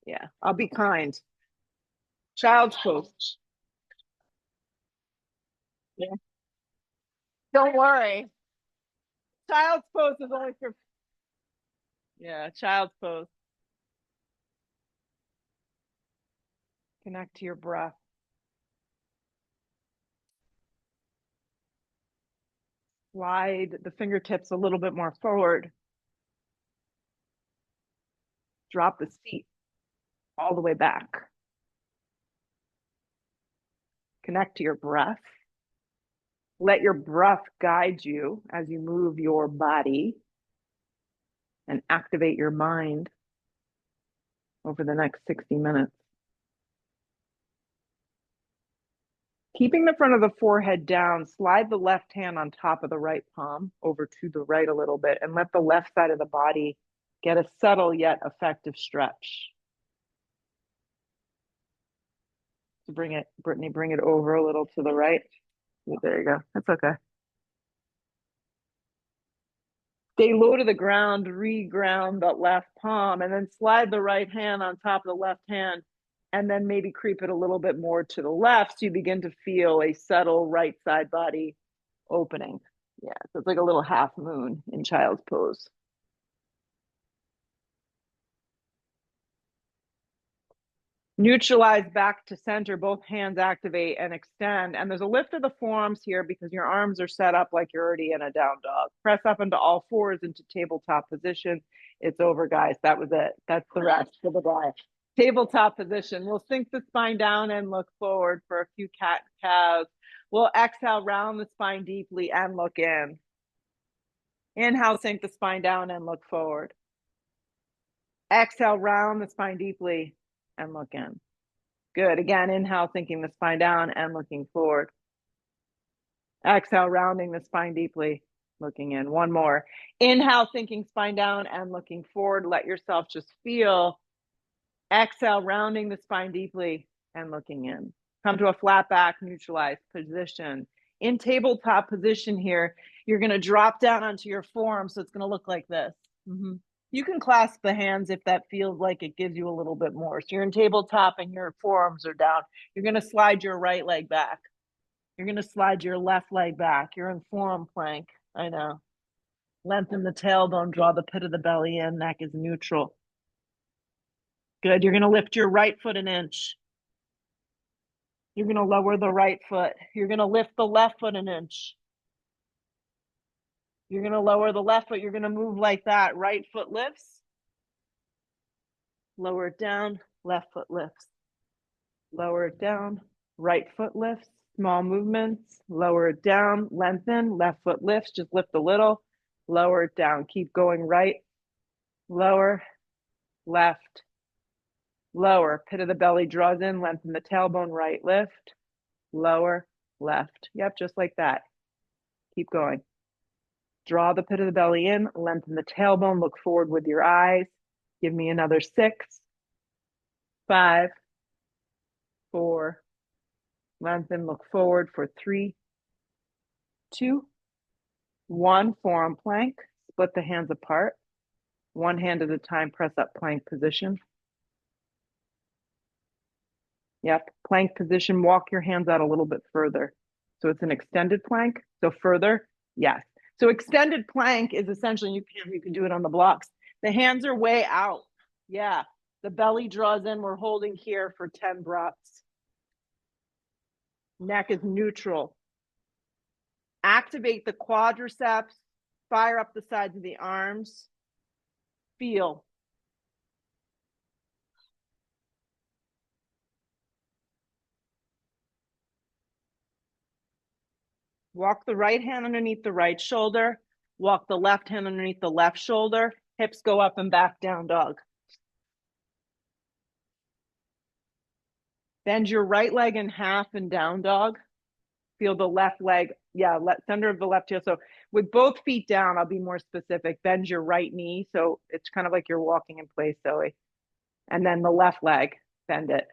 Yeah, I'll be kind. Child's pose. Yeah. Don't worry. Child's pose is only for, yeah, child's pose. Connect to your breath. Slide the fingertips a little bit more forward. Drop the seat all the way back. Connect to your breath. Let your breath guide you as you move your body and activate your mind over the next 60 minutes. Keeping the front of the forehead down, slide the left hand on top of the right palm over to the right a little bit and let the left side of the body get a subtle yet effective stretch. So bring it, Brittany, bring it over a little to the right. There you go. That's okay. Stay low to the ground, re-ground the left palm, and then slide the right hand on top of the left hand, and then maybe creep it a little bit more to the left so you begin to feel a subtle right side body opening. Yeah, so it's like a little half moon in child's pose. Neutralize back to center, both hands activate and extend. And there's a lift of the forearms here because your arms are set up like you're already in a down dog. Press up into all fours into tabletop position. It's over, guys. That was it. That's the rest for the day. Tabletop position. We'll sink the spine down and look forward for a few cat cows. We'll exhale, round the spine deeply and look in. Inhale, sink the spine down and look forward. Exhale, round the spine deeply and look in. Good. Again, inhale, sinking the spine down and looking forward. Exhale, rounding the spine deeply, looking in. One more. Inhale, sinking spine down and looking forward. Let yourself just feel. Exhale, rounding the spine deeply and looking in. Come to a flat back, neutralized position. In tabletop position here, you're going to drop down onto your forearm. So it's going to look like this. Mm-hmm. You can clasp the hands if that feels like it gives you a little bit more. So you're in tabletop and your forearms are down. You're going to slide your right leg back. You're going to slide your left leg back. You're in forearm plank. I know. Lengthen the tailbone, draw the pit of the belly in, neck is neutral. Good. You're going to lift your right foot an inch. You're going to lower the right foot. You're going to lift the left foot an inch. You're going to lower the left foot. You're going to move like that. Right foot lifts. Lower it down. Left foot lifts. Lower it down. Right foot lifts. Small movements. Lower it down. Lengthen. Left foot lifts. Just lift a little. Lower it down. Keep going right. Lower. Left. Lower. Pit of the belly draws in. Lengthen the tailbone. Right lift. Lower. Left. Yep, just like that. Keep going. Draw the pit of the belly in, lengthen the tailbone, look forward with your eyes. Give me another 6, 5, 4, lengthen, look forward for 3, 2, 1. Forearm plank, split the hands apart. One hand at a time, press up plank position. Yep, plank position, walk your hands out a little bit further. So it's an extended plank, so further, yes. So extended plank is essentially, you can do it on the blocks. The hands are way out. Yeah. The belly draws in. We're holding here for 10 breaths. Neck is neutral. Activate the quadriceps. Fire up the sides of the arms. Feel. Walk the right hand underneath the right shoulder. Walk the left hand underneath the left shoulder. Hips go up and back, down dog. Bend your right leg in half and down dog. Feel the left leg, center of the left heel. So with both feet down, I'll be more specific. Bend your right knee. So it's kind of like you're walking in place, Zoe. And then the left leg, bend it.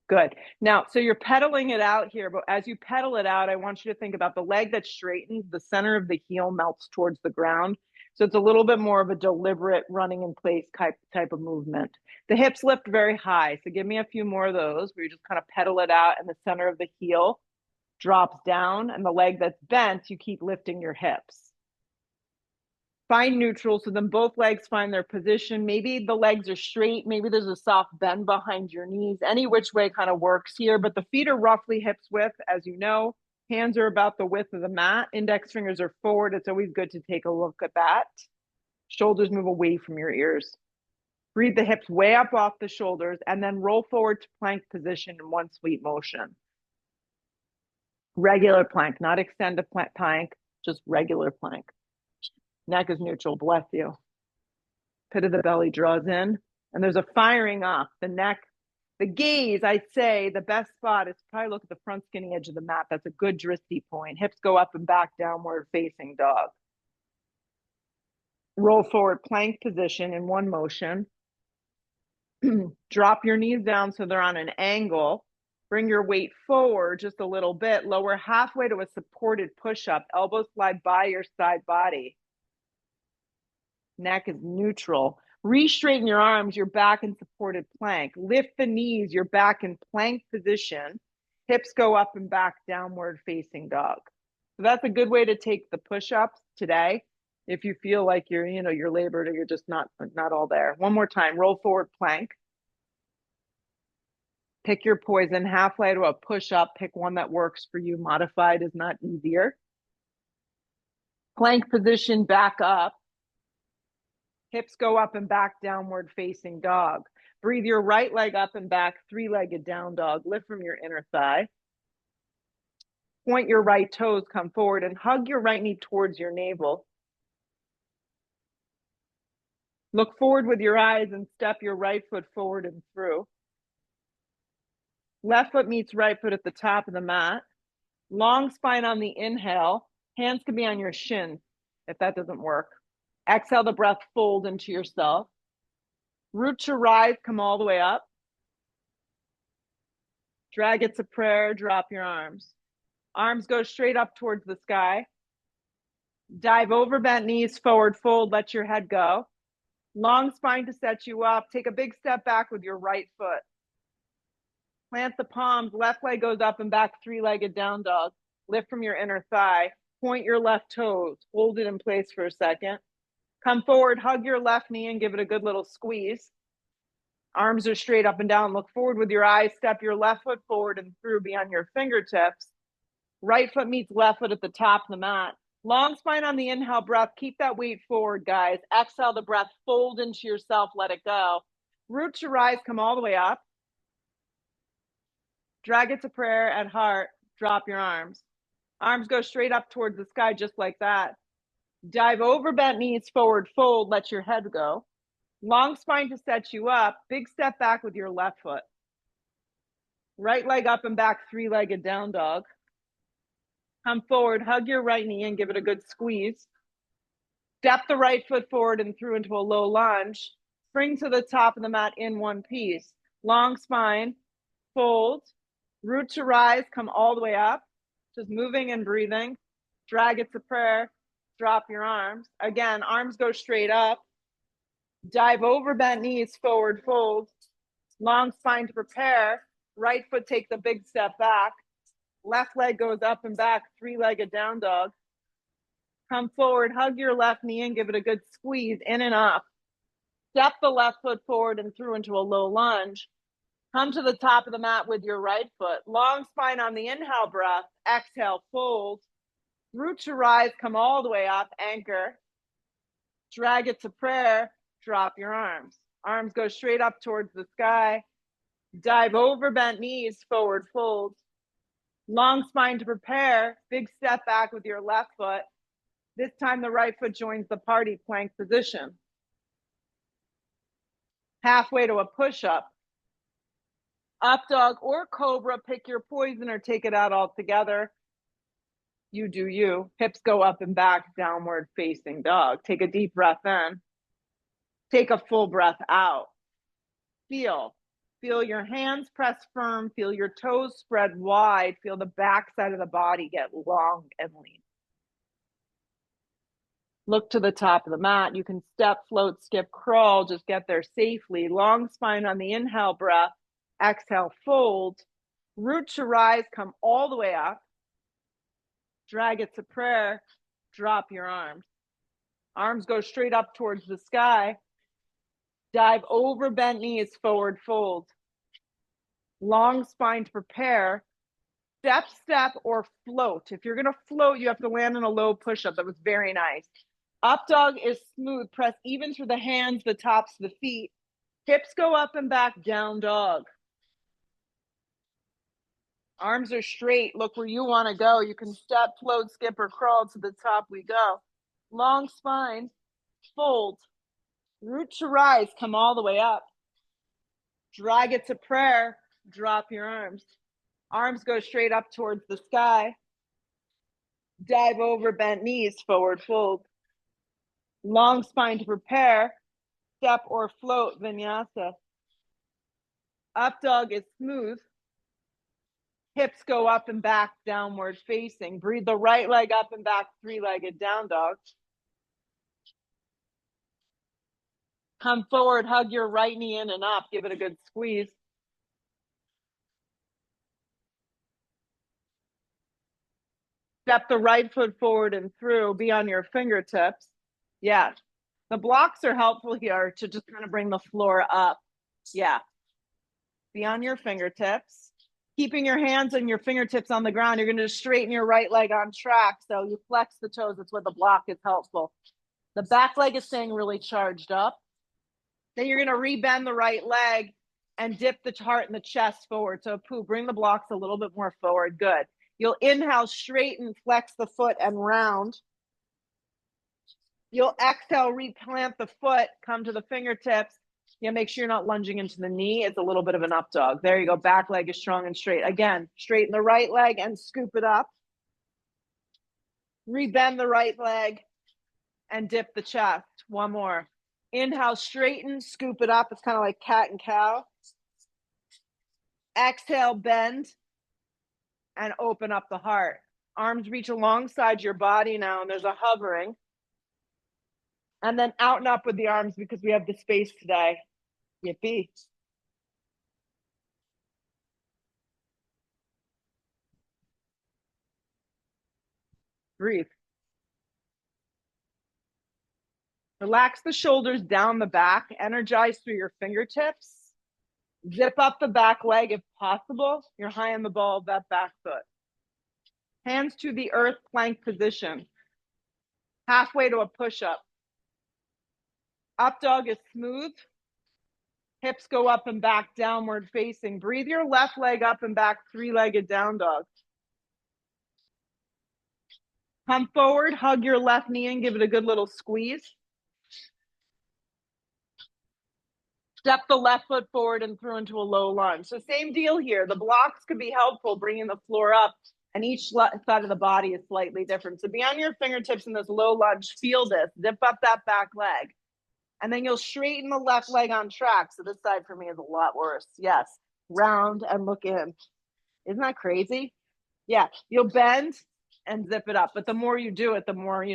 Good. Now, so you're pedaling it out here, but as you pedal it out, I want you to think about the leg that straightens, the center of the heel melts towards the ground. So it's a little bit more of a deliberate running in place type of movement. The hips lift very high. So give me a few more of those where you just kind of pedal it out and the center of the heel drops down and the leg that's bent, you keep lifting your hips. Find neutral. So then both legs find their position. Maybe the legs are straight. Maybe there's a soft bend behind your knees. Any which way kind of works here, but the feet are roughly hips width, as you know. Hands are about the width of the mat. Index fingers are forward. It's always good to take a look at that. Shoulders move away from your ears. Breathe the hips way up off the shoulders and then roll forward to plank position in one sweep motion. Regular plank, not extended plank, just regular plank. Neck is neutral, bless you. Pit of the belly draws in, and there's a firing up. The neck, the gaze, I'd say the best spot is probably look at the front skinny edge of the mat. That's a good drishti point. Hips go up and back, downward facing dog. Roll forward plank position in one motion. Drop your knees down so they're on an angle. Bring your weight forward just a little bit. Lower halfway to a supported push-up. Elbows slide by your side body. Neck is neutral. Re-straighten your arms, you're back in supported plank. Lift the knees, you're back in plank position. Hips go up and back, downward facing dog. So that's a good way to take the push-ups today. If you feel like you're labored or you're just not all there. One more time, roll forward plank. Pick your poison, halfway to a push-up. Pick one that works for you. Modified is not easier. Plank position, back up. Hips go up and back, downward facing dog. Breathe your right leg up and back, three-legged down dog. Lift from your inner thigh. Point your right toes, come forward, and hug your right knee towards your navel. Look forward with your eyes and step your right foot forward and through. Left foot meets right foot at the top of the mat. Long spine on the inhale. Hands can be on your shins if that doesn't work. Exhale the breath, fold into yourself. Root to rise, come all the way up. Drag it to prayer, drop your arms. Arms go straight up towards the sky. Dive over bent knees, forward fold, let your head go. Long spine to set you up. Take a big step back with your right foot. Plant the palms, left leg goes up and back, three-legged down dog. Lift from your inner thigh. Point your left toes, hold it in place for a second. Come forward, hug your left knee and give it a good little squeeze. Arms are straight up and down. Look forward with your eyes. Step your left foot forward and through beyond your fingertips. Right foot meets left foot at the top of the mat. Long spine on the inhale breath. Keep that weight forward, guys. Exhale the breath. Fold into yourself. Let it go. Root to rise. Come all the way up. Drag it to prayer at heart. Drop your arms. Arms go straight up towards the sky just like that. Dive over bent knees, forward fold. Let your head go. Long spine to set you up. Big step back with your left foot. Right leg up and back, three-legged down dog. Come forward, hug your right knee and give it a good squeeze. Step the right foot forward and through into a low lunge. Spring to the top of the mat in one piece. Long spine, fold. Root to rise, come all the way up. Just moving and breathing. Drag it to prayer. Drop your arms. Again, arms go straight up. Dive over bent knees, forward fold. Long spine to prepare. Right foot takes a big step back. Left leg goes up and back, three-legged down dog. Come forward, hug your left knee and give it a good squeeze in and up. Step the left foot forward and through into a low lunge. Come to the top of the mat with your right foot. Long spine on the inhale breath. Exhale, fold. Root to rise, come all the way up, anchor. Drag it to prayer. Drop your arms. Arms go straight up towards the sky. Dive over bent knees, forward fold. Long spine to prepare. Big step back with your left foot. This time the right foot joins the party, plank position. Halfway to a push-up. Up dog or cobra, pick your poison or take it out altogether. You do you. Hips go up and back, downward facing dog. Take a deep breath in. Take a full breath out. Feel your hands press firm. Feel your toes spread wide. Feel the back side of the body get long and lean. Look to the top of the mat. You can step, float, skip, crawl, just get there safely. Long spine on the inhale breath. Exhale, fold. Root to rise, come all the way up. Drag it to prayer. Drop your arms. Arms go straight up towards the sky. Dive over bent knees, forward fold. Long spine to prepare. Step, step, or float. If you're going to float, you have to land in a low push-up. That was very nice. Up dog is smooth. Press even through the hands, the tops of the feet. Hips go up and back, down dog. Arms are straight. Look where you want to go. You can step, float, skip, or crawl to the top. We go. Long spine, fold. Root to rise, come all the way up. Drag it to prayer, drop your arms. Arms go straight up towards the sky. Dive over bent knees, forward fold. Long spine to prepare. Step or float, vinyasa. Up dog is smooth. Hips go up and back, downward facing. Breathe the right leg up and back, three-legged down dog. Come forward, hug your right knee in and up. Give it a good squeeze. Step the right foot forward and through. Be on your fingertips. Yeah. The blocks are helpful here to just kind of bring the floor up. Yeah. Be on your fingertips. Keeping your hands and your fingertips on the ground, you're going to straighten your right leg on track. So you flex the toes. That's where the block is helpful. The back leg is staying really charged up. Then you're going to rebend the right leg and dip the heart and the chest forward. So Poo, bring the blocks a little bit more forward. Good. You'll inhale, straighten, flex the foot and round. You'll exhale, replant the foot, come to the fingertips. Yeah, make sure you're not lunging into the knee. It's a little bit of an up dog. There you go. Back leg is strong and straight. Again, straighten the right leg and scoop it up. Rebend the right leg and dip the chest. One more. Inhale, straighten, scoop it up. It's kind of like cat and cow. Exhale, bend, and open up the heart. Arms reach alongside your body now, and there's a hovering. And then out and up with the arms because we have the space today. Yippee. Breathe. Relax the shoulders down the back. Energize through your fingertips. Zip up the back leg if possible. You're high on the ball of that back foot. Hands to the earth, plank position. Halfway to a push-up. Up dog is smooth. Hips go up and back, downward facing. Breathe your left leg up and back, three-legged down dog. Come forward, hug your left knee and give it a good little squeeze. Step the left foot forward and through into a low lunge. So same deal here. The blocks could be helpful, bringing the floor up, and each side of the body is slightly different. So be on your fingertips in this low lunge. Feel this. Zip up that back leg. And then you'll straighten the left leg on track. So this side for me is a lot worse. Yes. Round and look in. Isn't that crazy? Yeah. You'll bend and zip it up. But the more you do it, the more,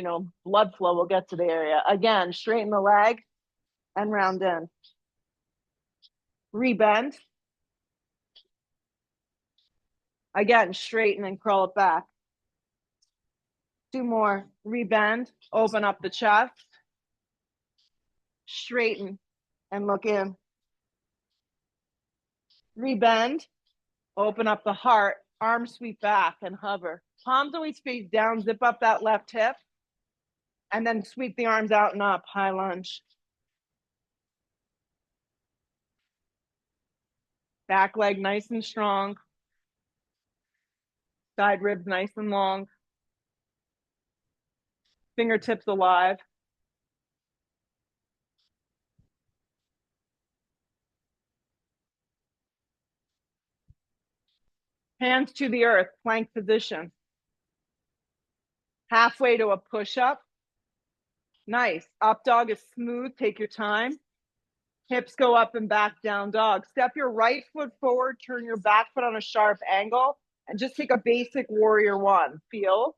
blood flow will get to the area. Again, straighten the leg and round in. Rebend. Again, straighten and crawl it back. Two more. Rebend. Open up the chest. Straighten and look in. Rebend. Open up the heart. Arms sweep back and hover. Palms always face down. Zip up that left hip. And then sweep the arms out and up. High lunge. Back leg nice and strong. Side ribs nice and long. Fingertips alive. Hands to the earth, plank position. Halfway to a push-up. Nice. Up dog is smooth. Take your time. Hips go up and back, down dog. Step your right foot forward, turn your back foot on a sharp angle, and just take a basic warrior one. Feel.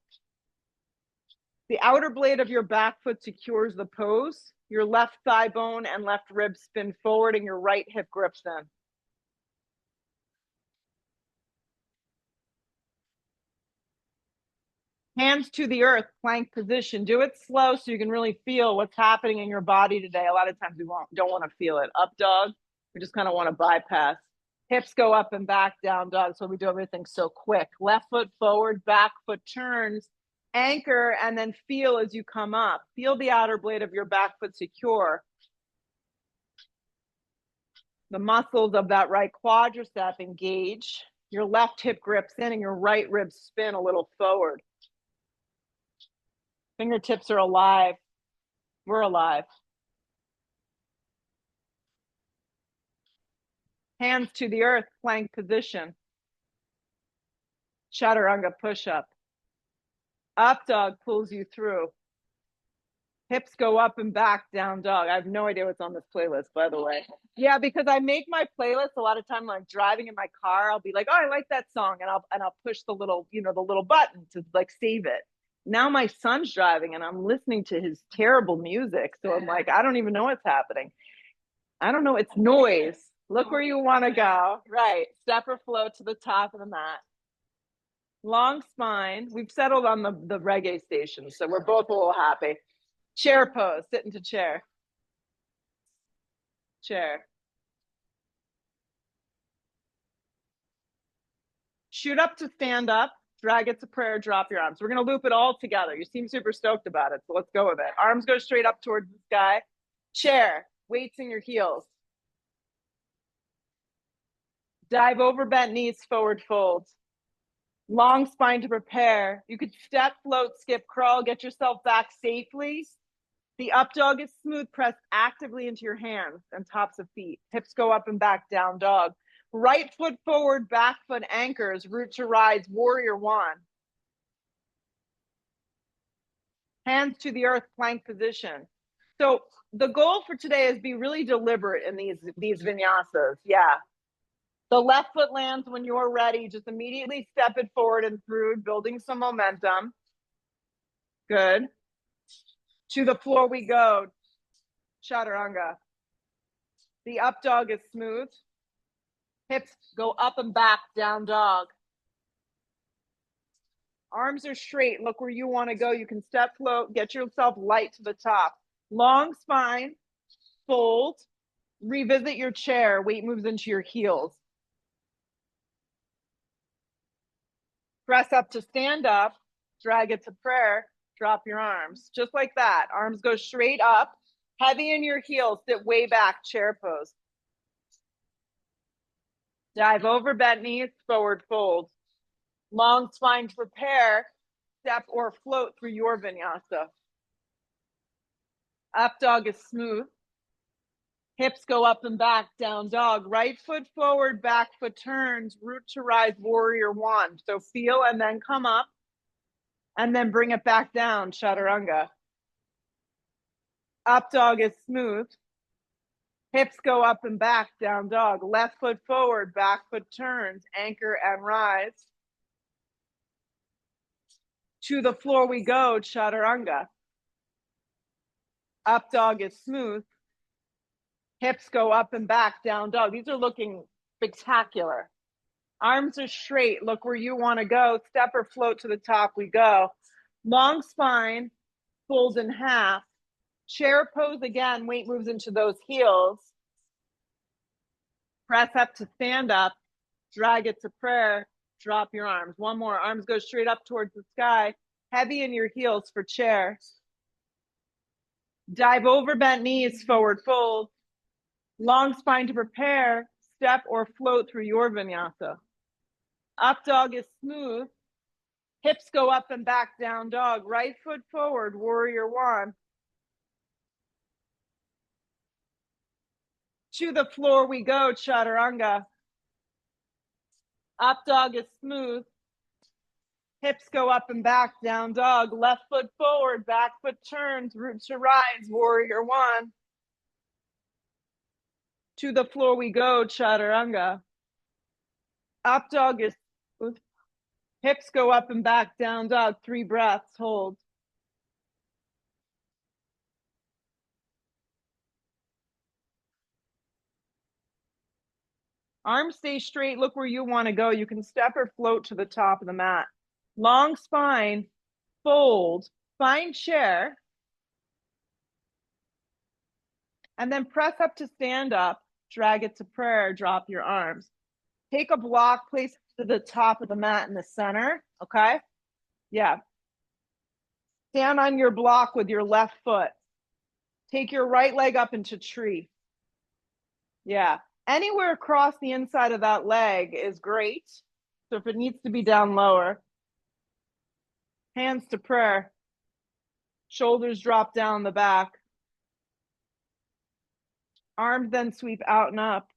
The outer blade of your back foot secures the pose. Your left thigh bone and left rib spin forward and your right hip grips in. Hands to the earth, plank position. Do it slow so you can really feel what's happening in your body today. A lot of times we don't want to feel it. Up dog, we just kind of want to bypass. Hips go up and back, down dog. So we do everything so quick. Left foot forward, back foot turns, anchor, and then feel as you come up. Feel the outer blade of your back foot secure. The muscles of that right quadricep engage. Your left hip grips in and your right ribs spin a little forward. Fingertips are alive. We're alive. Hands to the earth, plank position. Chaturanga push-up. Up dog pulls you through. Hips go up and back, down dog. I have no idea what's on this playlist, by the way. Yeah, because I make my playlist a lot of time, like driving in my car, I'll be like, oh, I like that song. And I'll push the little, the little button to like save it. Now my son's driving and I'm listening to his terrible music. So I'm like, I don't even know what's happening. I don't know. It's noise. Look where you want to go. Right. Step or float to the top of the mat. Long spine. We've settled on the reggae station. So we're both a little happy. Chair pose. Sit into chair. Chair. Shoot up to stand up. Drag it to prayer, drop your arms. We're going to loop it all together. You seem super stoked about it, so let's go with it. Arms go straight up towards the sky. Chair, weights in your heels. Dive over, bent knees, forward fold. Long spine to prepare. You could step, float, skip, crawl, get yourself back safely. The up dog is smooth, press actively into your hands and tops of feet. Hips go up and back, down dog. Right foot forward, back foot anchors, root to rise, warrior one. Hands to the earth, plank position. So the goal for today is be really deliberate in these vinyasas. Yeah. The left foot lands when you're ready. Just immediately step it forward and through, building some momentum. Good. To the floor we go. Chaturanga. The up dog is smooth. Hips go up and back, down dog. Arms are straight. Look where you want to go. You can step, float, get yourself light to the top. Long spine, fold, revisit your chair. Weight moves into your heels. Press up to stand up, drag it to prayer, drop your arms. Just like that. Arms go straight up, heavy in your heels, sit way back, chair pose. Dive over, bent knees, forward fold. Long spine to prepare, step or float through your vinyasa. Up dog is smooth. Hips go up and back, down dog. Right foot forward, back foot turns, root to rise, warrior one. So feel and then come up and then bring it back down, chaturanga. Up dog is smooth. Hips go up and back, down dog. Left foot forward, back foot turns, anchor and rise. To the floor we go, chaturanga. Up dog is smooth. Hips go up and back, down dog. These are looking spectacular. Arms are straight. Look where you want to go. Step or float to the top we go. Long spine, fold in half. Chair pose again. Weight moves into those heels. Press up to stand up. Drag it to prayer. Drop your arms. One more. Arms go straight up towards the sky. Heavy in your heels for chair. Dive over, bent knees, forward fold. Long spine to prepare. Step or float through your vinyasa. Up dog is smooth. Hips go up and back, down dog. Right foot forward, warrior one. To the floor we go, chaturanga. Up dog is smooth. Hips go up and back, down dog. Left foot forward, back foot turns, root to rise, warrior one. To the floor we go, chaturanga. Up dog is smooth. Hips go up and back, down dog. 3 breaths, hold. Arms stay straight. Look where you want to go. You can step or float to the top of the mat. Long spine, fold, find chair, and then press up to stand up. Drag it to prayer. Drop your arms. Take a block, place it to the top of the mat in the center. Okay? Yeah. Stand on your block with your left foot. Take your right leg up into tree. Yeah. Anywhere across the inside of that leg is great. So if it needs to be down lower, hands to prayer. Shoulders drop down the back. Arms then sweep out and up.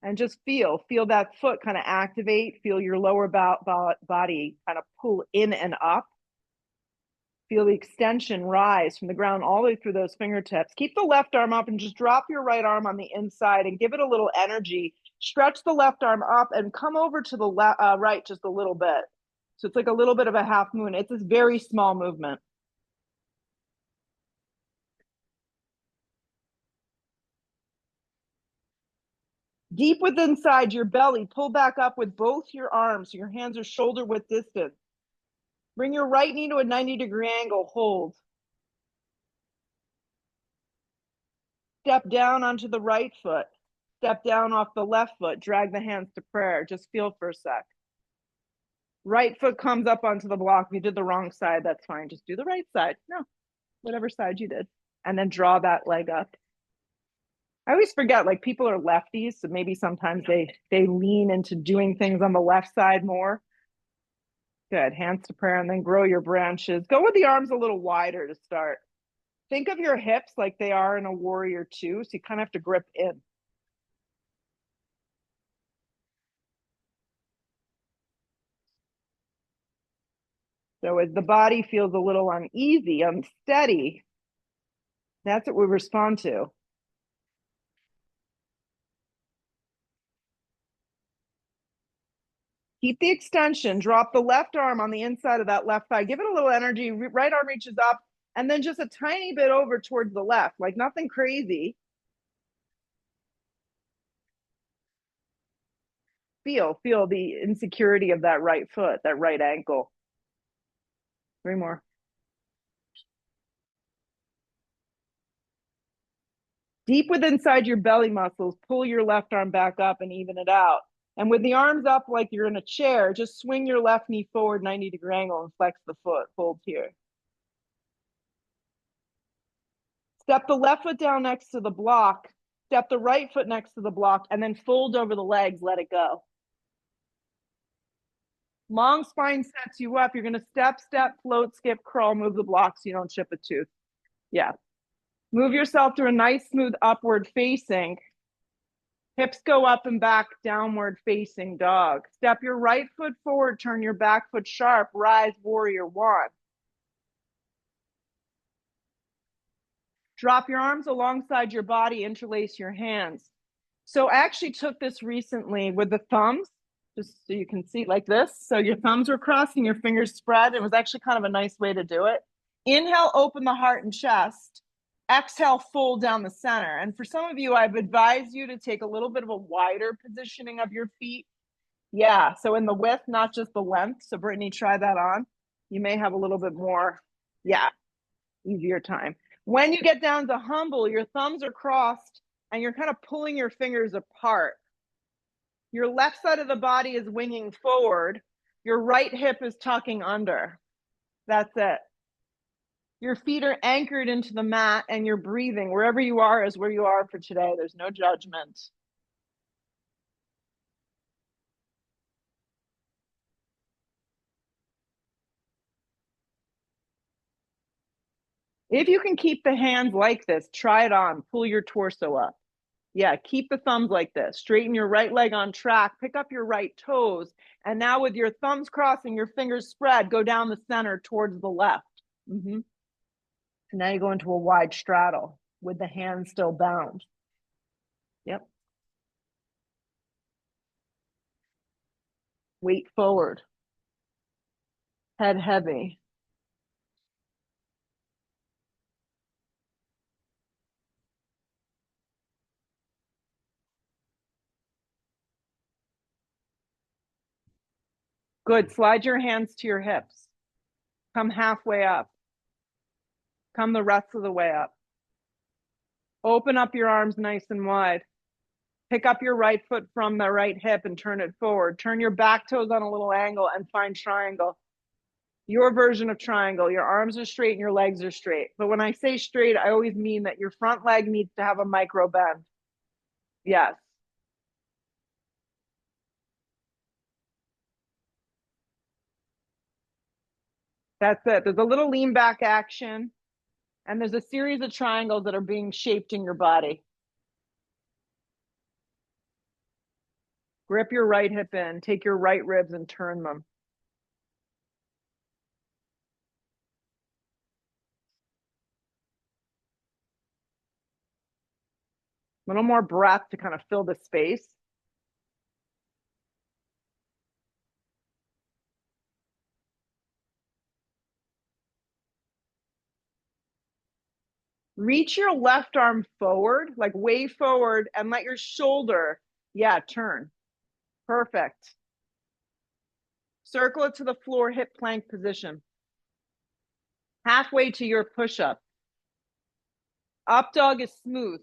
And just feel that foot kind of activate. Feel your lower body kind of pull in and up. Feel the extension rise from the ground all the way through those fingertips. Keep the left arm up and just drop your right arm on the inside and give it a little energy. Stretch the left arm up and come over to the right just a little bit. So it's like a little bit of a half moon. It's this very small movement. Deep within inside your belly, pull back up with both your arms. So your hands are shoulder width distance. Bring your right knee to a 90-degree angle. Hold. Step down onto the right foot. Step down off the left foot. Drag the hands to prayer. Just feel for a sec. Right foot comes up onto the block. If you did the wrong side, that's fine. Just do the right side. No, whatever side you did. And then draw that leg up. I always forget, like people are lefties, so maybe sometimes they lean into doing things on the left side more. Good. Hands to prayer and then grow your branches. Go with the arms a little wider to start. Think of your hips like they are in a warrior two, so you kind of have to grip in. So as the body feels a little uneasy, unsteady, that's what we respond to. Keep the extension. Drop the left arm on the inside of that left thigh. Give it a little energy. Right arm reaches up and then just a tiny bit over towards the left, like nothing crazy. Feel the insecurity of that right foot, that right ankle. 3 more. Deep within inside your belly muscles, pull your left arm back up and even it out. And with the arms up like you're in a chair, just swing your left knee forward 90-degree angle and flex the foot. Fold here. Step the left foot down next to the block. Step the right foot next to the block and then fold over the legs. Let it go. Long spine sets you up. You're going to step, float, skip, crawl, move the block so you don't chip a tooth. Yeah. Move yourself to a nice, smooth upward facing. Hips go up and back, downward facing dog. Step your right foot forward, turn your back foot sharp, rise, warrior one. Drop your arms alongside your body, interlace your hands. So I actually took this recently with the thumbs, just so you can see like this. So your thumbs were crossed and your fingers spread. It was actually kind of a nice way to do it. Inhale, open the heart and chest. Exhale, fold down the center. And for some of you, I've advised you to take a little bit of a wider positioning of your feet. Yeah, so in the width, not just the length. So Brittany, try that on. You may have a little bit more, yeah, easier time. When you get down to humble, your thumbs are crossed and you're kind of pulling your fingers apart. Your left side of the body is winging forward. Your right hip is tucking under. That's it. Your feet are anchored into the mat and you're breathing. Wherever you are is where you are for today. There's no judgment. If you can keep the hands like this, try it on. Pull your torso up. Yeah, keep the thumbs like this. Straighten your right leg on track. Pick up your right toes. And now with your thumbs crossing, your fingers spread, go down the center towards the left. Mm-hmm. And now you go into a wide straddle with the hands still bound. Yep. Weight forward. Head heavy. Good. Slide your hands to your hips. Come halfway up. Come the rest of the way up. Open up your arms nice and wide. Pick up your right foot from the right hip and turn it forward. Turn your back toes on a little angle and find triangle. Your version of triangle. Your arms are straight and your legs are straight. But when I say straight, I always mean that your front leg needs to have a micro bend. Yes. That's it. There's a little lean back action, and there's a series of triangles that are being shaped in your body. Grip your right hip in, take your right ribs and turn them. A little more breath to kind of fill the space. Reach your left arm forward, like way forward, and let your shoulder, turn. Perfect. Circle it to the floor, hip plank position. Halfway to your push-up. Up dog is smooth.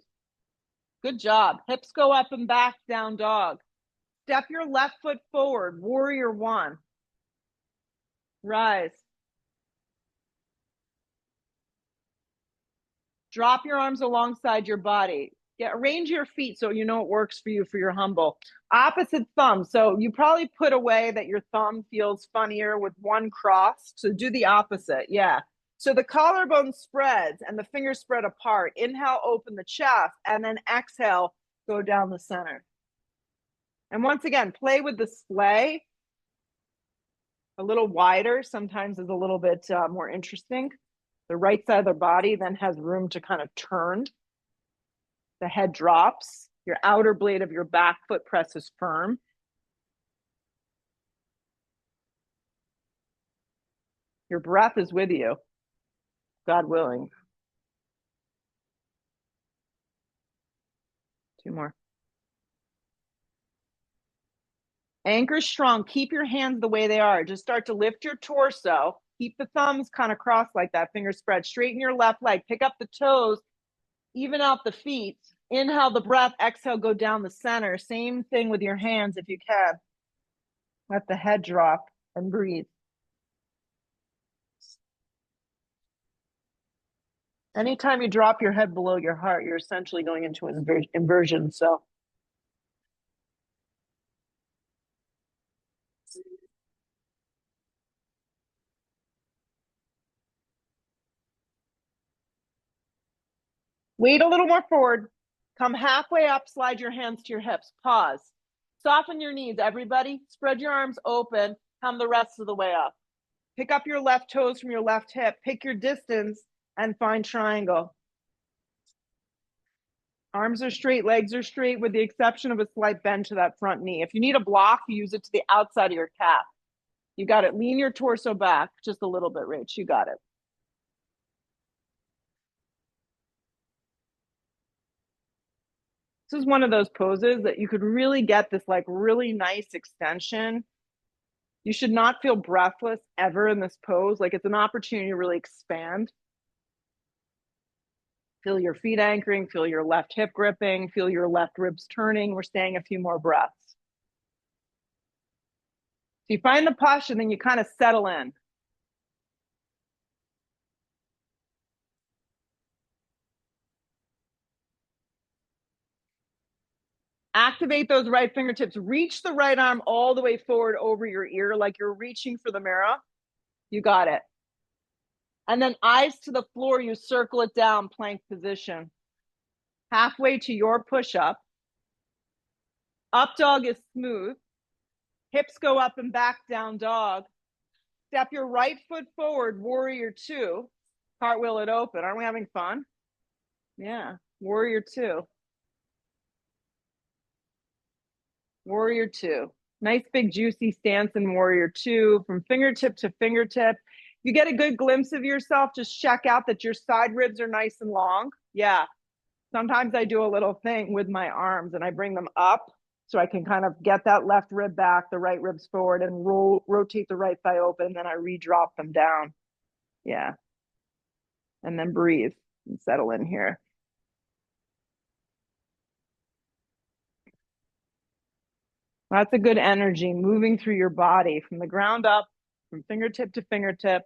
Good job. Hips go up and back, down dog. Step your left foot forward, warrior one. Rise. Drop your arms alongside your body. Arrange your feet so you know it works for you for your humble. Opposite thumb. So you probably put away that your thumb feels funnier with one cross. So do the opposite. Yeah. So the collarbone spreads and the fingers spread apart. Inhale, open the chest, and then exhale, go down the center. And once again, play with the splay. A little wider sometimes is a little bit more interesting. The right side of the body then has room to kind of turn. The head drops. Your outer blade of your back foot presses firm. Your breath is with you, God willing. 2 more. Anchor strong. Keep your hands the way they are. Just start to lift your torso. Keep the thumbs kind of crossed like that. Fingers spread. Straighten your left leg. Pick up the toes. Even out the feet. Inhale the breath. Exhale, go down the center. Same thing with your hands if you can. Let the head drop and breathe. Anytime you drop your head below your heart, you're essentially going into an inversion. So weight a little more forward. Come halfway up, slide your hands to your hips. Pause. Soften your knees, everybody. Spread your arms open. Come the rest of the way up. Pick up your left toes from your left hip. Pick your distance and find triangle. Arms are straight, legs are straight, with the exception of a slight bend to that front knee. If you need a block, you use it to the outside of your calf. You got it. Lean your torso back just a little bit, Rach. You got it. This is one of those poses that you could really get this like really nice extension. You should not feel breathless ever in this pose. Like it's an opportunity to really expand. Feel your feet anchoring, feel your left hip gripping, feel your left ribs turning. We're staying a few more breaths. So you find the posture, then you kind of settle in. Activate those right fingertips. Reach the right arm all the way forward over your ear like you're reaching for the mirror. You got it. And then eyes to the floor, you circle it down, plank position. Halfway to your push-up. Up dog is smooth. Hips go up and back, down dog. Step your right foot forward, warrior two. Cartwheel it open. Aren't we having fun? Yeah, warrior two. Warrior two. Nice big juicy stance in warrior two from fingertip to fingertip. You get a good glimpse of yourself. Just check out that your side ribs are nice and long. Yeah. Sometimes I do a little thing with my arms and I bring them up So I can kind of get that left rib back, the right ribs forward, and rotate the right thigh open. And then I re-drop them down. Yeah. And then breathe and settle in here. That's a good energy moving through your body from the ground up, from fingertip to fingertip.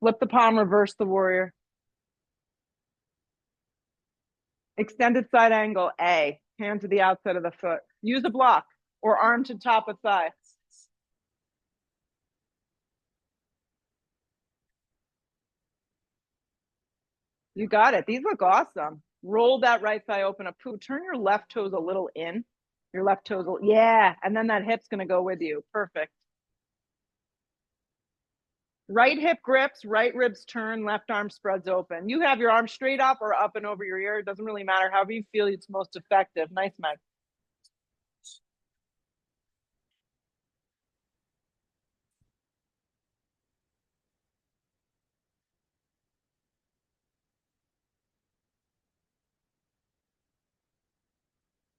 Flip the palm, reverse the warrior. Extended side angle, A. Hand to the outside of the foot. Use a block or arm to top of thigh. You got it. These look awesome. Roll that right thigh open up. Turn your left toes a little in. Your left toes, yeah. And then that hip's going to go with you. Perfect. Right hip grips, right ribs turn, left arm spreads open. You have your arm straight up or up and over your ear. It doesn't really matter. However you feel it's most effective. Nice, Meg.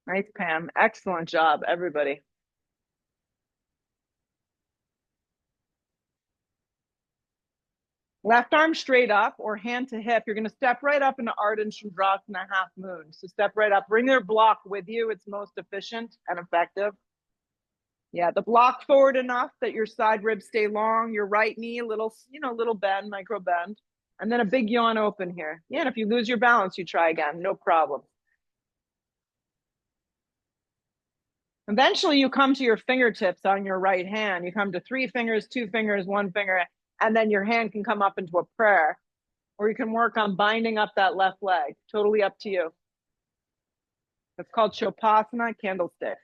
Nice, Pam. Excellent job, everybody. Left arm straight up or hand to hip. You're going to step right up into Ardha Chandrasana half moon. So step right up. Bring your block with you. It's most efficient and effective. Yeah, the block forward enough that your side ribs stay long, your right knee, a little, little bend, micro bend, and then a big yawn open here. Yeah, and if you lose your balance, you try again. No problem. Eventually, you come to your fingertips on your right hand. You come to 3 fingers, 2 fingers, 1 finger, and then your hand can come up into a prayer, or you can work on binding up that left leg. Totally up to you. It's called Shavasana candlestick.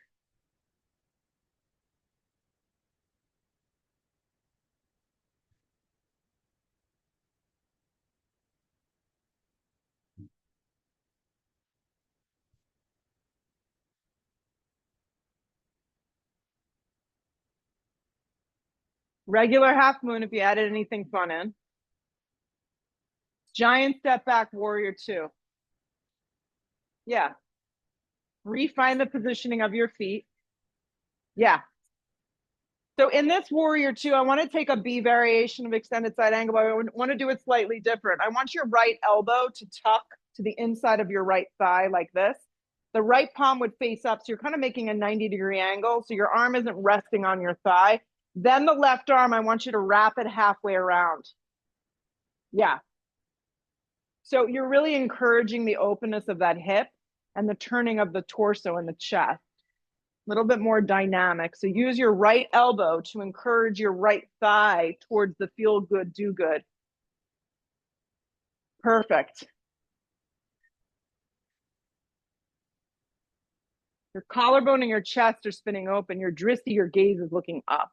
Regular half moon if you added anything fun in. Giant step back, warrior 2. Yeah. Refine the positioning of your feet. Yeah. So in this warrior 2, I want to take a B variation of extended side angle, but I want to do it slightly different. I want your right elbow to tuck to the inside of your right thigh like this. The right palm would face up, so you're kind of making a 90-degree angle, so your arm isn't resting on your thigh. Then the left arm, I want you to wrap it halfway around. Yeah. So you're really encouraging the openness of that hip and the turning of the torso and the chest. A little bit more dynamic. So use your right elbow to encourage your right thigh towards the feel good, do good. Perfect. Your collarbone and your chest are spinning open. Your drishti, your gaze is looking up.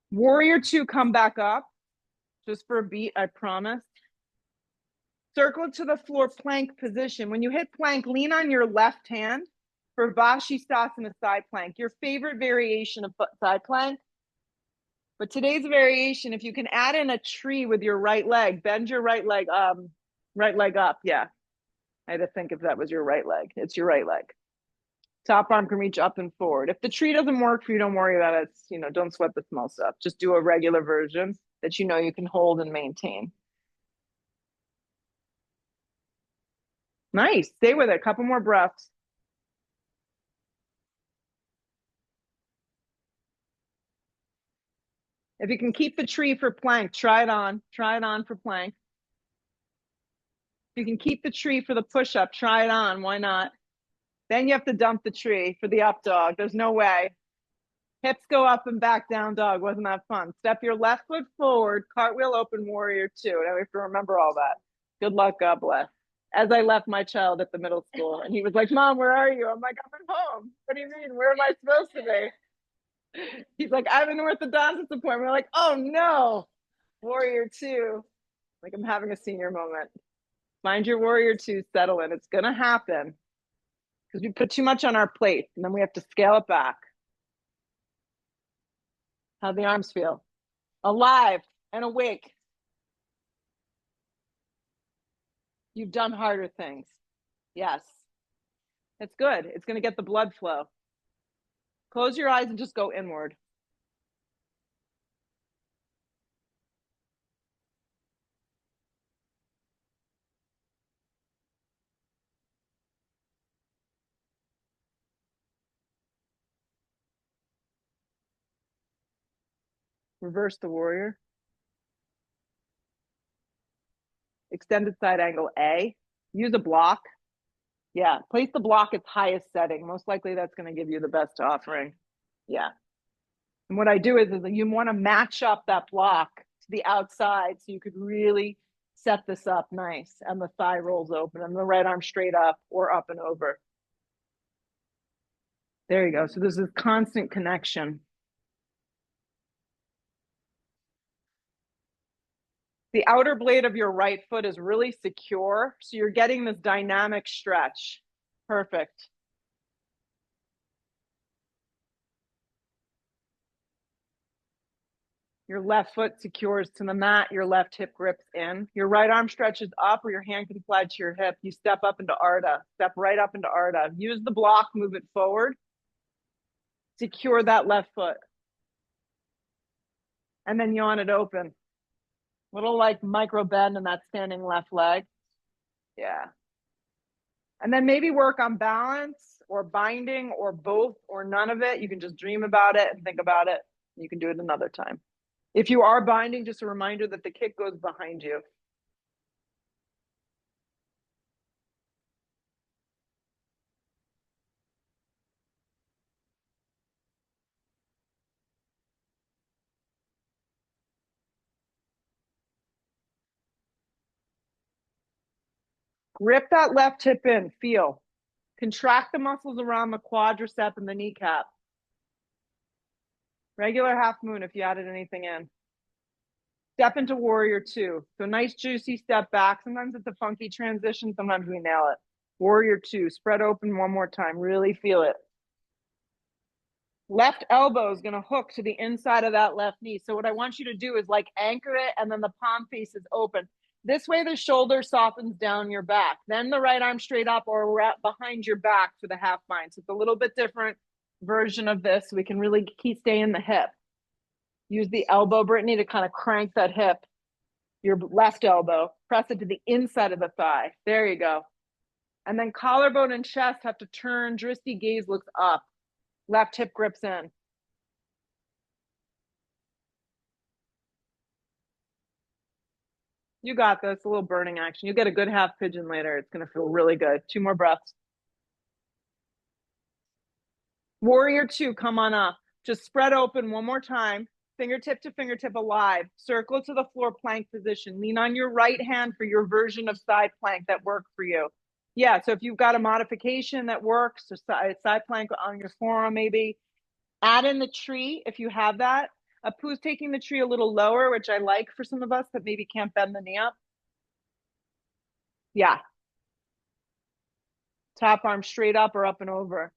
Warrior 2, come back up. Just for a beat, I promise. Circle to the floor, plank position. When you hit plank, lean on your left hand for Vashisthasana side plank. Your favorite variation of side plank. But today's variation, if you can add in a tree with your right leg, bend your right leg up. Yeah. I had to think if that was your right leg. It's your right leg. Top arm can reach up and forward. If the tree doesn't work for you, don't worry about it. It's, don't sweat the small stuff. Just do a regular version that you can hold and maintain. Nice. Stay with it. A couple more breaths. If you can keep the tree for plank, try it on. Try it on for plank. If you can keep the tree for the push-up, try it on. Why not? Then you have to dump the tree for the up dog. There's no way. Hips go up and back down dog. Wasn't that fun? Step your left foot forward, cartwheel open, warrior 2. Now we have to remember all that. Good luck, God bless. As I left my child at the middle school, and he was like, Mom, where are you? I'm like, I'm at home. What do you mean? Where am I supposed to be? He's like, I have an orthodontist appointment. We're like, oh no, warrior two. Like I'm having a senior moment. Find your warrior two, settle in. It's gonna happen because we put too much on our plate and then we have to scale it back. How the arms feel? Alive and awake. You've done harder things. Yes. It's good. It's going to get the blood flow. Close your eyes and just go inward. Reverse the warrior. Extended side angle A. Use a block. Yeah, place the block its highest setting. Most likely that's going to give you the best offering. Yeah. And what I do is you want to match up that block to the outside so you could really set this up nice. And the thigh rolls open and the right arm straight up or up and over. There you go. So there's this constant connection. The outer blade of your right foot is really secure. So you're getting this dynamic stretch. Perfect. Your left foot secures to the mat. Your left hip grips in. Your right arm stretches up or your hand can slide to your hip. You step up into Ardha. Step right up into Ardha. Use the block, move it forward. Secure that left foot. And then yawn it open. Little like micro bend in that standing left leg. Yeah. And then maybe work on balance or binding or both or none of it. You can just dream about it and think about it. You can do it another time. If you are binding, just a reminder that the kick goes behind you. Grip that left hip in, feel. Contract the muscles around the quadricep and the kneecap. Regular half moon if you added anything in. Step into warrior two. So nice juicy step back. Sometimes it's a funky transition. Sometimes we nail it. Warrior two. Spread open one more time. Really feel it. Left elbow is going to hook to the inside of that left knee. So what I want you to do is like anchor it and then the palm face is open. This way the shoulder softens down your back. Then the right arm straight up or behind your back for the half bind. So it's a little bit different version of this. We can really keep staying in the hip. Use the elbow, Brittany, to kind of crank that hip. Your left elbow. Press it to the inside of the thigh. There you go. And then collarbone and chest have to turn. Drishti gaze looks up. Left hip grips in. You got this. A little burning action. You get a good half pigeon later. It's going to feel really good. 2 more breaths. Warrior two, come on up. Just spread open one more time. Fingertip to fingertip alive. Circle to the floor plank position. Lean on your right hand for your version of side plank that worked for you. Yeah, so if you've got a modification that works, so side plank on your forearm maybe, add in the tree if you have that. Apu's taking the tree a little lower, which I like for some of us that maybe can't bend the knee up. Yeah. Top arm straight up or up and over.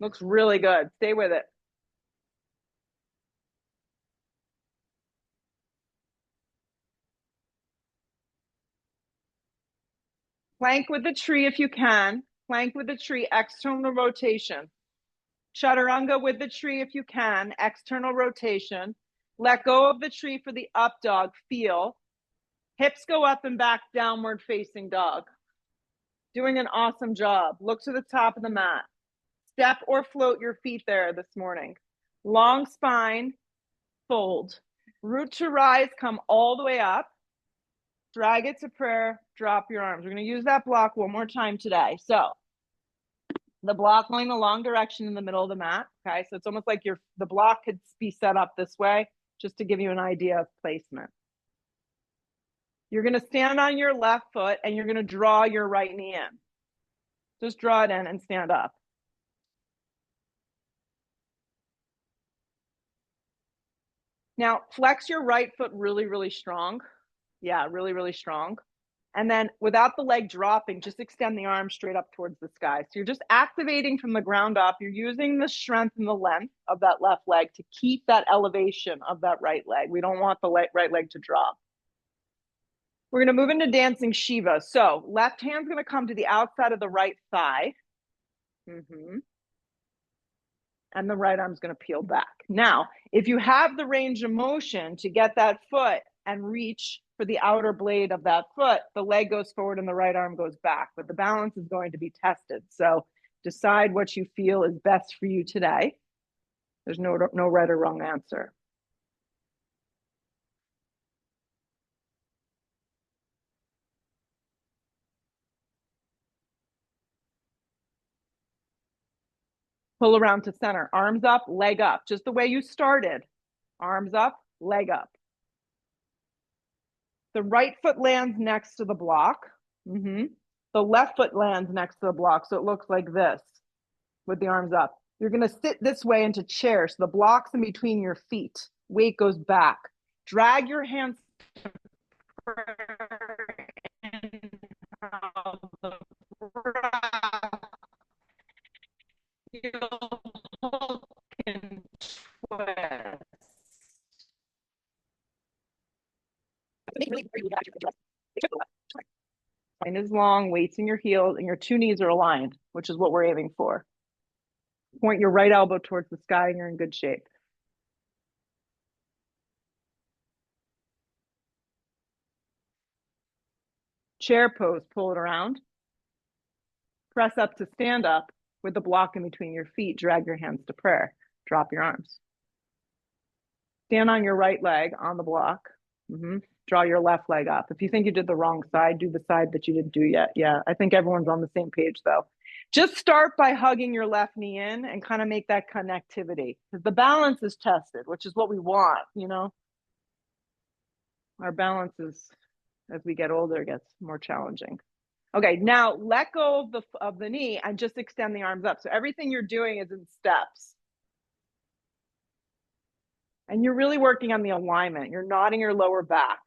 Looks really good. Stay with it. Plank with the tree if you can. Plank with the tree, external rotation. Chaturanga with the tree if you can, external rotation. Let go of the tree for the up dog, feel. Hips go up and back, downward facing dog. Doing an awesome job. Look to the top of the mat. Step or float your feet there this morning. Long spine, fold. Root to rise, come all the way up. Drag it to prayer, drop your arms. We're going to use that block one more time today. So the block going the long direction in the middle of the mat. Okay, so it's almost like the block could be set up this way, just to give you an idea of placement. You're going to stand on your left foot and you're going to draw your right knee in. Just draw it in and stand up. Now, flex your right foot really, really strong. Yeah, really, really strong. And then without the leg dropping, just extend the arm straight up towards the sky. So you're just activating from the ground up. You're using the strength and the length of that left leg to keep that elevation of that right leg. We don't want the right leg to drop. We're going to move into dancing Shiva. So left hand's going to come to the outside of the right thigh. And the right arm's going to peel back. Now, if you have the range of motion to get that foot and reach for the outer blade of that foot, the leg goes forward and the right arm goes back, but the balance is going to be tested. So decide what you feel is best for you today. There's no right or wrong answer. Pull around to center, arms up, leg up, just the way you started. Arms up, leg up. The right foot lands next to the block. The left foot lands next to the block, so it looks like this with the arms up. You're going to sit this way into chair, so the block's in between your feet. Weight goes back. Drag your hands Spine is long, weights in your heels, and your two knees are aligned, which is what we're aiming for. Point your right elbow towards the sky and you're in good shape. Chair pose, pull it around. Press up to stand up with the block in between your feet. Drag your hands to prayer. Drop your arms. Stand on your right leg on the block. Draw your left leg up. If you think you did the wrong side, do the side that you didn't do yet. Yeah, I think everyone's on the same page though. Just start by hugging your left knee in and kind of make that connectivity because the balance is tested, which is what we want, you know? Our balance is, as we get older, gets more challenging. Okay, now let go of the knee and just extend the arms up. So everything you're doing is in steps. And you're really working on the alignment. You're nodding your lower back.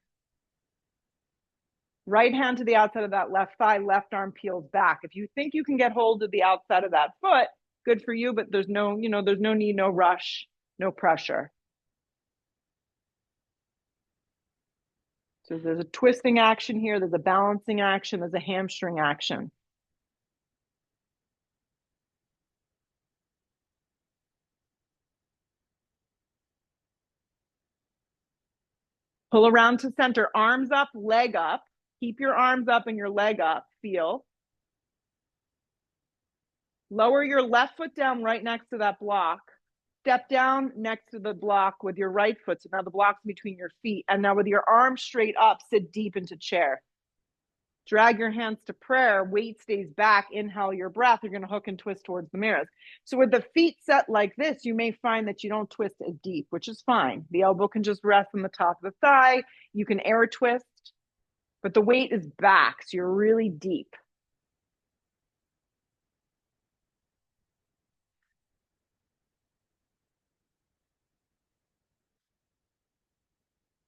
Right hand to the outside of that left thigh, left arm peels back. If you think you can get hold of the outside of that foot, good for you, but there's no, there's no need, no rush, no pressure. So there's a twisting action here, there's a balancing action, there's a hamstring action. Pull around to center, arms up, leg up. Keep your arms up and your leg up, feel. Lower your left foot down right next to that block. Step down next to the block with your right foot. So now the block's between your feet. And now with your arms straight up, sit deep into chair. Drag your hands to prayer. Weight stays back. Inhale your breath. You're going to hook and twist towards the mirrors. So with the feet set like this, you may find that you don't twist as deep, which is fine. The elbow can just rest on the top of the thigh. You can air twist, but the weight is back. So you're really deep.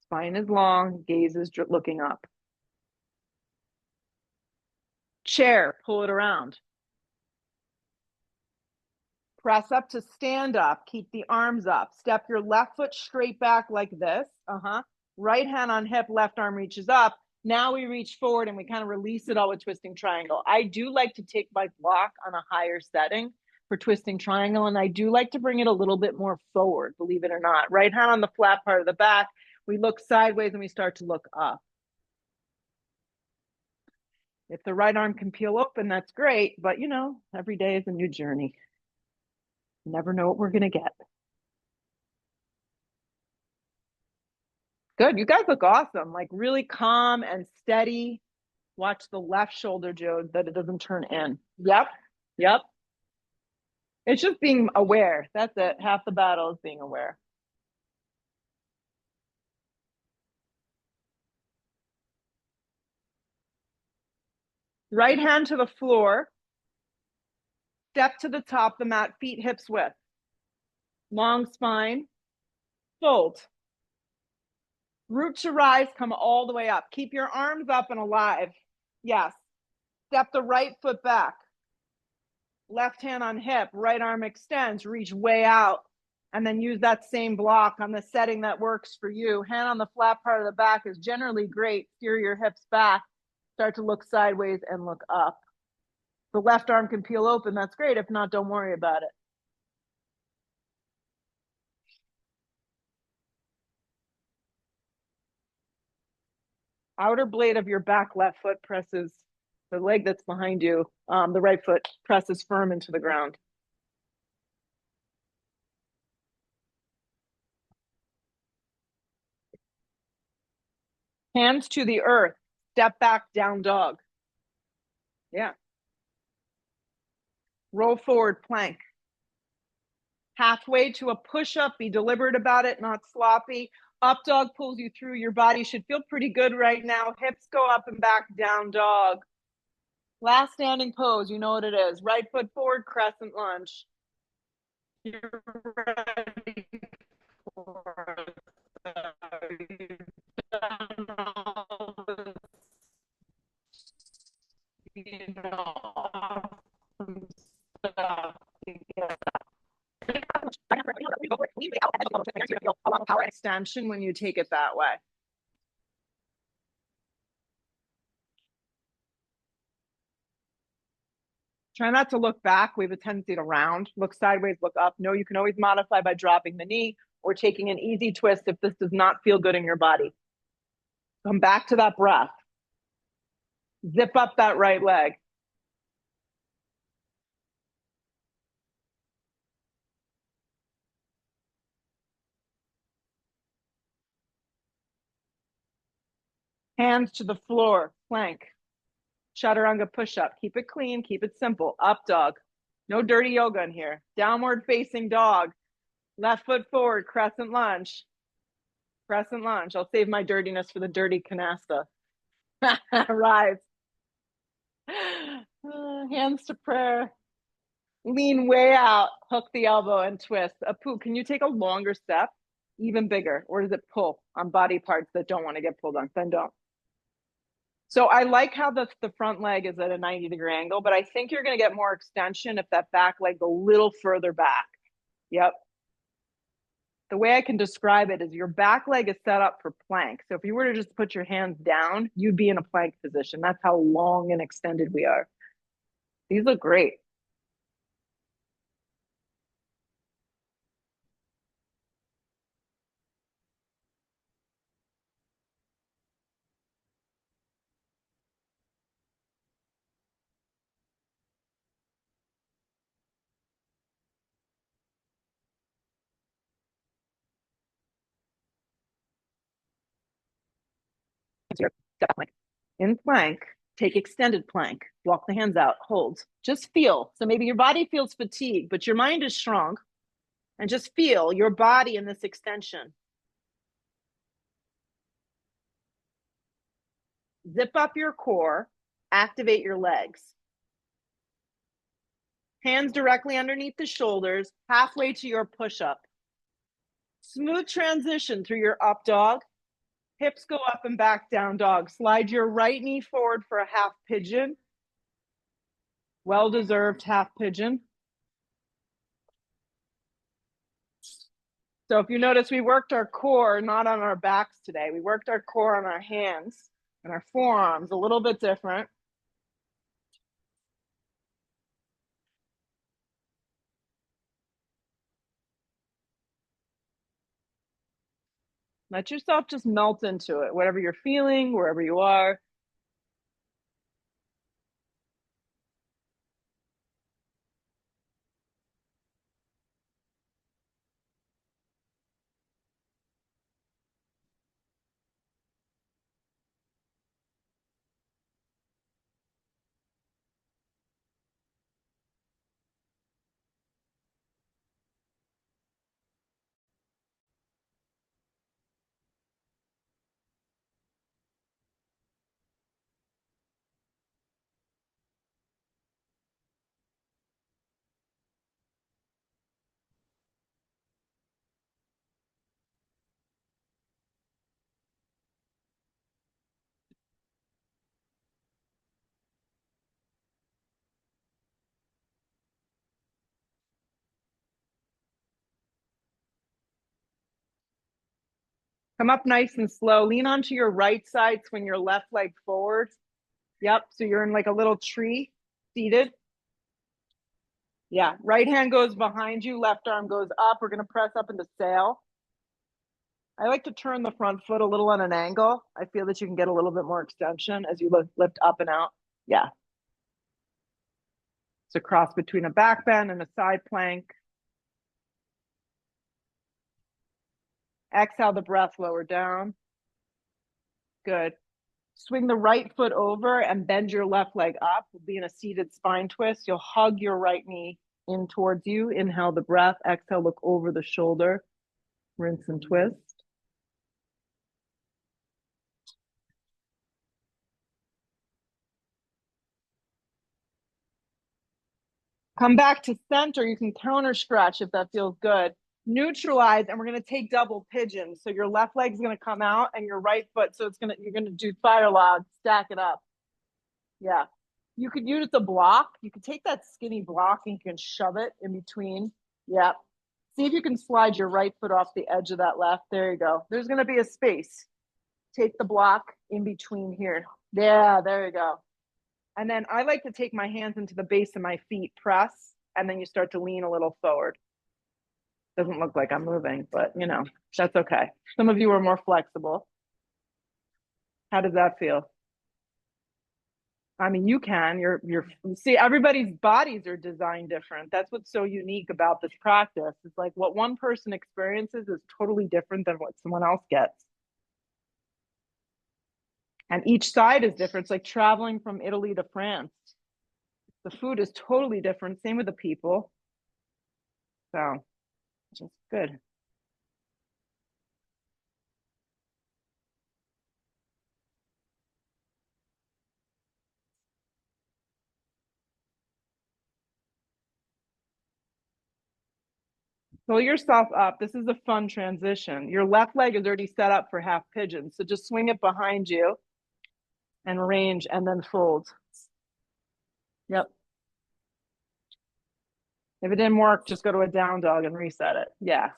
Spine is long, gaze is looking up. Chair, pull it around. Press up to stand up. Keep the arms up. Step your left foot straight back like this. Right hand on hip, left arm reaches up. Now we reach forward and we kind of release it all with twisting triangle. I do like to take my block on a higher setting for twisting triangle, and I do like to bring it a little bit more forward, believe it or not. Right hand on the flat part of the back. We look sideways and we start to look up. If the right arm can peel open, that's great, but every day is a new journey. You never know what we're going to get. Good. You guys look awesome. Like really calm and steady. Watch the left shoulder, Joe, that it doesn't turn in. Yep. It's just being aware. That's it. Half the battle is being aware. Right hand to the floor. Step to the top of the mat, feet hips width. Long spine. Fold. Root to rise, come all the way up. Keep your arms up and alive. Yes. Step the right foot back. Left hand on hip, right arm extends, reach way out, and then use that same block on the setting that works for you. Hand on the flat part of the back is generally great. Steer your hips back, start to look sideways and look up. The left arm can peel open, that's great. If not, don't worry about it. Outer blade of your back left foot presses the leg that's behind you. The right foot presses firm into the ground. Hands to the earth. Step back, down dog. Yeah. Roll forward, plank. Halfway to a push-up. Be deliberate about it, not sloppy. Up dog pulls you through. Your body should feel pretty good right now. Hips go up and back, down dog. Last standing pose, you know what it is. Right foot forward, crescent lunge. You're ready for it. You've done all this, awesome stuff together. Power extension when you take it that way. Try not to look back. We have a tendency to round. Look sideways, look up. No, you can always modify by dropping the knee or taking an easy twist if this does not feel good in your body. Come back to that breath. Zip up that right leg. Hands to the floor, plank. Chaturanga push-up. Keep it clean, keep it simple. Up dog. No dirty yoga in here. Downward facing dog. Left foot forward, crescent lunge. Crescent lunge. I'll save my dirtiness for the dirty canasta. Rise. Hands to prayer. Lean way out, hook the elbow and twist. Apu, can you take a longer step? Even bigger, or does it pull on body parts that don't want to get pulled on? Then don't. So I like how the front leg is at a 90-degree angle, but I think you're going to get more extension if that back leg's a little further back. Yep. The way I can describe it is your back leg is set up for plank. So if you were to just put your hands down, you'd be in a plank position. That's how long and extended we are. These look great. Step plank. In plank, take extended plank. Walk the hands out, hold. Just feel. So maybe your body feels fatigued, but your mind is strong. And just feel your body in this extension. Zip up your core, activate your legs. Hands directly underneath the shoulders, halfway to your push-up. Smooth transition through your up dog. Hips go up and back, down dog. Slide your right knee forward for a half pigeon. Well-deserved half pigeon. So if you notice, we worked our core, not on our backs today. We worked our core on our hands and our forearms, a little bit different. Let yourself just melt into it, whatever you're feeling, wherever you are. Come up nice and slow. Lean onto your right side, swing your left leg forward. Yep. So you're in like a little tree seated. Yeah. Right hand goes behind you, left arm goes up. We're going to press up into sail. I like to turn the front foot a little on an angle. I feel that you can get a little bit more extension as you lift up and out. Yeah. It's a cross between a back bend and a side plank. Exhale the breath, lower down. Good. Swing the right foot over and bend your left leg up. We'll be in a seated spine twist. You'll hug your right knee in towards you. Inhale the breath. Exhale, look over the shoulder. Rinse and twist. Come back to center. You can counter stretch if that feels good. Neutralize, and we're going to take double pigeons. So your left leg's going to come out and your right foot. So you're going to do fire log, stack it up. Yeah. You could use the block. You could take that skinny block and you can shove it in between. Yeah. See if you can slide your right foot off the edge of that left. There you go. There's going to be a space. Take the block in between here. Yeah, there you go. And then I like to take my hands into the base of my feet, press, and then you start to lean a little forward. Doesn't look like I'm moving, but that's okay. Some of you are more flexible. How does that feel? I mean, you can. See, everybody's bodies are designed different. That's what's so unique about this practice. It's like what one person experiences is totally different than what someone else gets. And each side is different. It's like traveling from Italy to France. The food is totally different. Same with the people. So, just good. Pull yourself up. This is a fun transition. Your left leg is already set up for half pigeon. So just swing it behind you and range and then fold. Yep. If it didn't work, just go to a down dog and reset it. Yeah.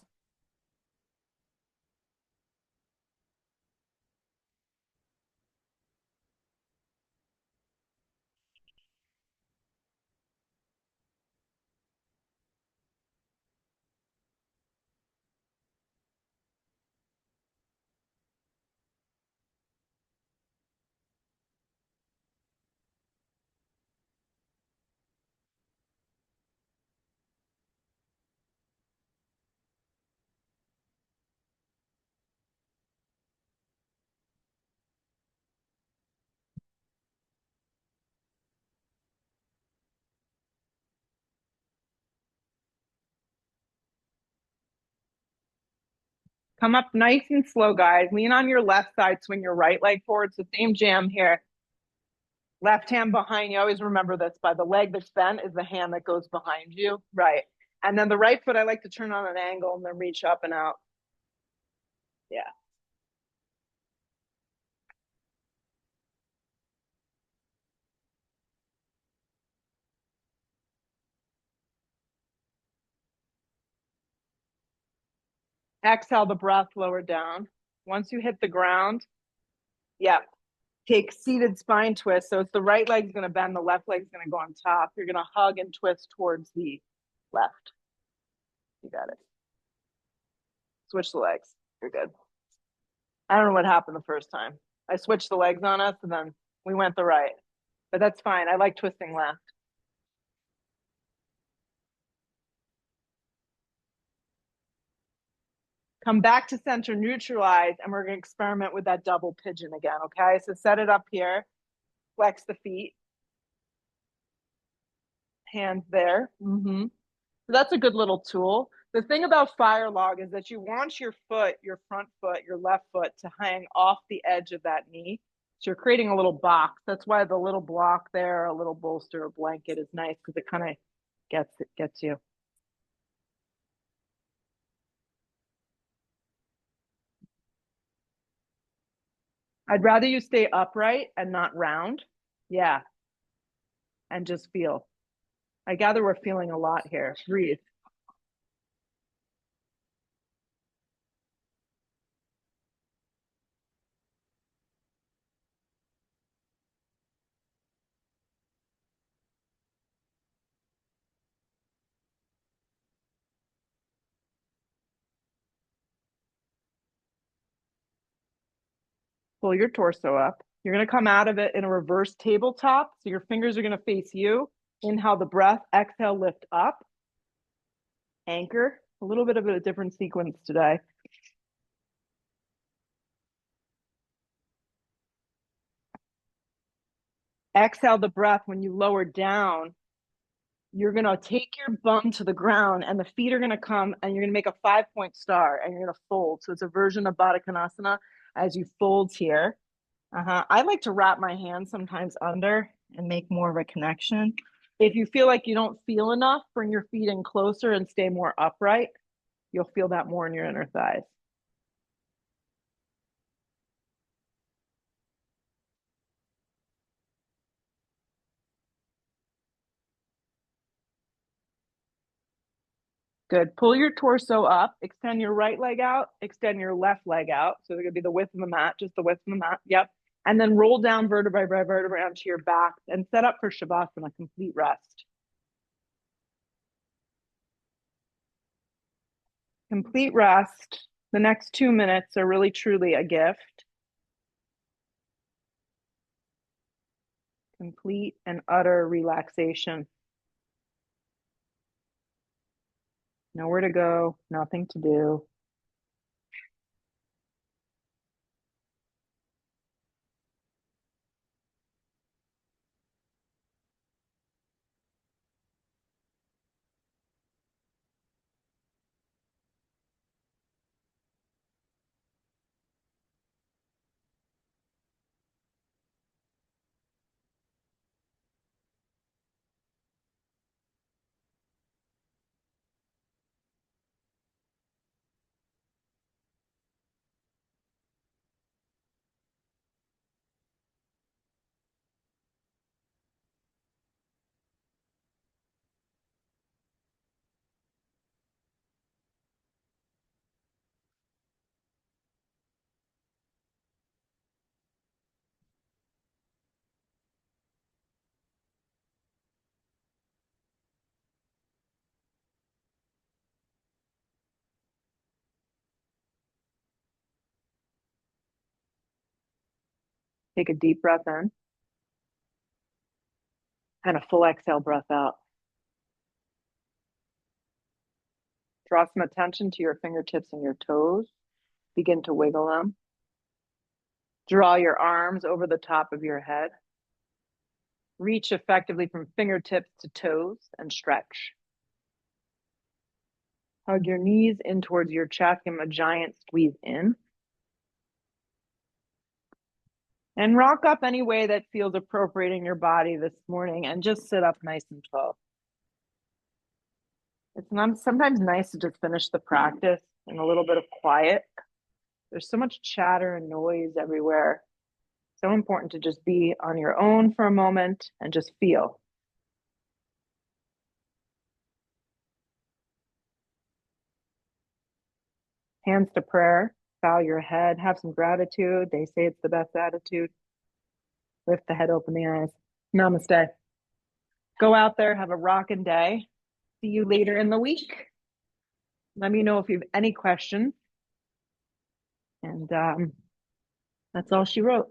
Come up nice and slow, guys. Lean on your left side, swing your right leg forward. So same jam here. Left hand behind you. Always remember this, by the leg that's bent is the hand that goes behind you. Right. And then the right foot, I like to turn on an angle and then reach up and out. Yeah. Exhale the breath, lower down. Once you hit the ground, yeah, take seated spine twist. So it's the right leg's going to bend, the left leg's going to go on top. You're going to hug and twist towards the left. You got it. Switch the legs. You're good. I don't know what happened the first time. I switched the legs on us and then we went the right. But that's fine. I like twisting left. Come back to center, neutralize, and we're going to experiment with that double pigeon again, okay? So set it up here, flex the feet, hands there. So that's a good little tool. The thing about fire log is that you want your foot, your front foot, your left foot to hang off the edge of that knee. So you're creating a little box. That's why the little block there, a little bolster or blanket is nice because it kind of gets you. I'd rather you stay upright and not round. Yeah. And just feel. I gather we're feeling a lot here. Breathe. Pull your torso up. You're going to come out of it in a reverse tabletop. So your fingers are going to face you. Inhale the breath, exhale, lift up. Anchor. A little bit of a different sequence today. Exhale the breath. When you lower down, you're going to take your bum to the ground and the feet are going to come and you're going to make a 5-point star and you're going to fold. So it's a version of Baddha Konasana as you fold here. I like to wrap my hands sometimes under and make more of a connection. If you feel like you don't feel enough, bring your feet in closer and stay more upright. You'll feel that more in your inner thighs. Good. Pull your torso up, extend your right leg out, extend your left leg out. So they're going to be the width of the mat, just the width of the mat. Yep. And then roll down vertebrae by vertebrae onto your back and set up for Shavasana, complete rest. Complete rest. The next 2 minutes are really truly a gift. Complete and utter relaxation. Nowhere to go, nothing to do. Take a deep breath in and a full exhale breath out. Draw some attention to your fingertips and your toes. Begin to wiggle them. Draw your arms over the top of your head. Reach effectively from fingertips to toes and stretch. Hug your knees in towards your chest. Give them a giant squeeze in. And rock up any way that feels appropriate in your body this morning and just sit up nice and tall. It's not, sometimes nice to just finish the practice in a little bit of quiet. There's so much chatter and noise everywhere. So important to just be on your own for a moment and just feel. Hands to prayer, bow your head, have some gratitude. They say it's the best attitude. Lift the head, open the eyes. Namaste. Go out there, have a rocking day. See you later in the week. Let me know if you have any questions. And that's all she wrote.